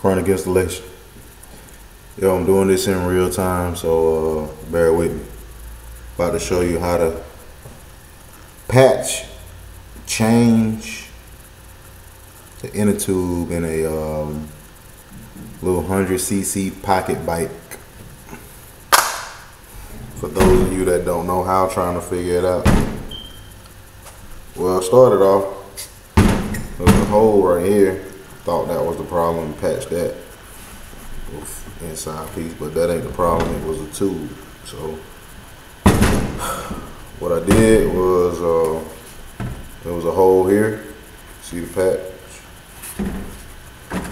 chronic installation. Yo, I'm doing this in real time, so bear with me. About to show you how to patch, change the inner tube in a little 100cc pocket bike. For those of you that don't know how, trying to figure it out. Well, I started off, there was a hole right here. Thought that was the problem, patched that inside piece, but that ain't the problem, it was a tube. So what I did was, there was a hole here, see the patch?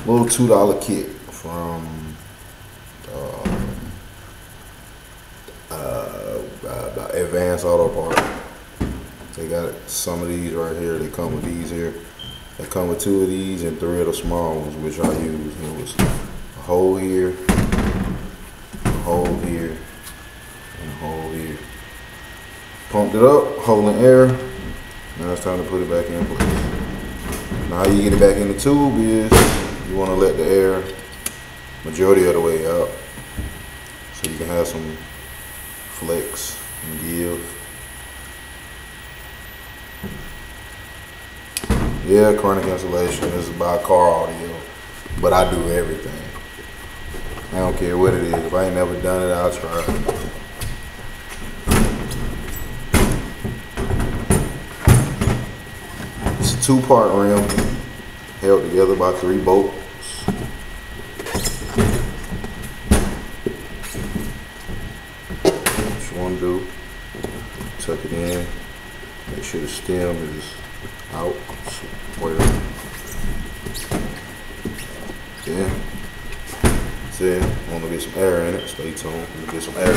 Little $2 kit from Advanced Auto Parts. They got some of these right here. They come with these here. They come with 2 of these and 3 of the small ones, which I use. It was a hole here, a hole here, and a hole here. Pumped it up, holding air. Now it's time to put it back in place. Now how you get it back in the tube is you want to let the air majority of the way out, so you can have some flex and give. Yeah, chronic installation is about car audio, but I do everything. I don't care what it is. If I ain't never done it, I'll try it. It's a 2-part rim held together by 3 bolts. What you want to do, tuck it in, make sure the stem is out. Yeah. See, I want to get some air in it. Stay tuned. Let me get some air in it.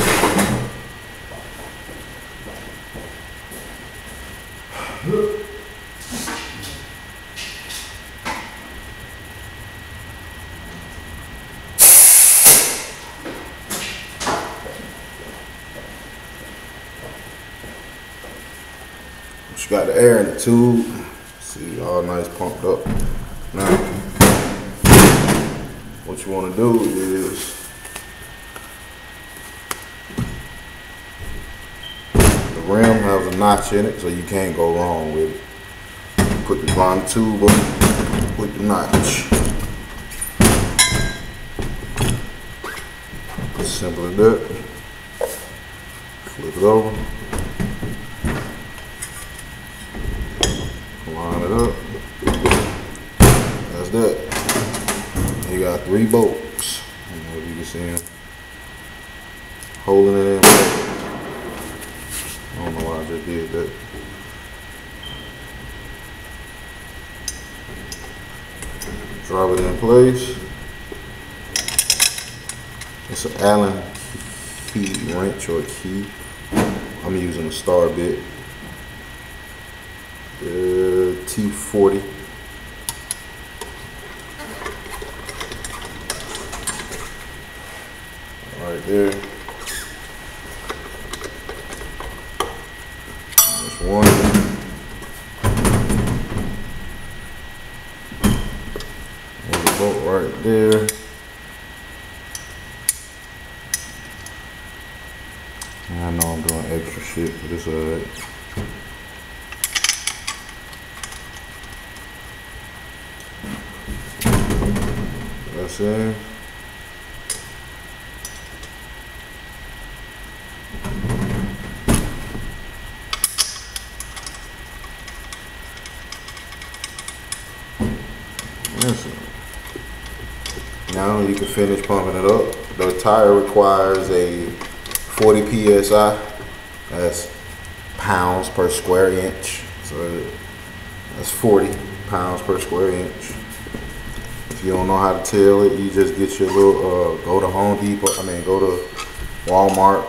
You got the air in the tube. See, all nice pumped up. Now, what you want to do is the rim has a notch in it, so you can't go wrong with it. Put the bottom tube up with the notch. As simple as that. Flip it over. Line it up. That's that. You got 3 bolts. I don't know if you can see them. Holding it in place. I don't know why I just did that. Drop it in place. It's an Allen key wrench or key. I'm using a star bit. T40. Right there. That's one. There's a bolt right there. I know I'm doing extra shit, but it's alright. That's it. Now you can finish pumping it up. The tire requires a 40 psi. That's pounds per square inch. So that's 40 pounds per square inch. If you don't know how to tell it, you just get your little, go to Home Depot, go to Walmart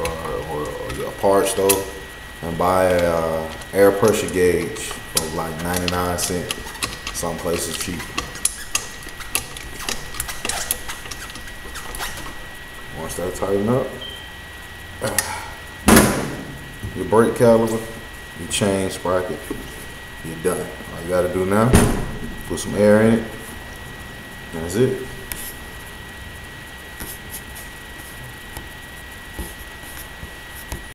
or a parts store and buy a air pressure gauge for like 99 cents. Some places cheap. Once that tighten up, your brake caliper, your chain sprocket, you're done. All you gotta do now, put some air in it, and that's it.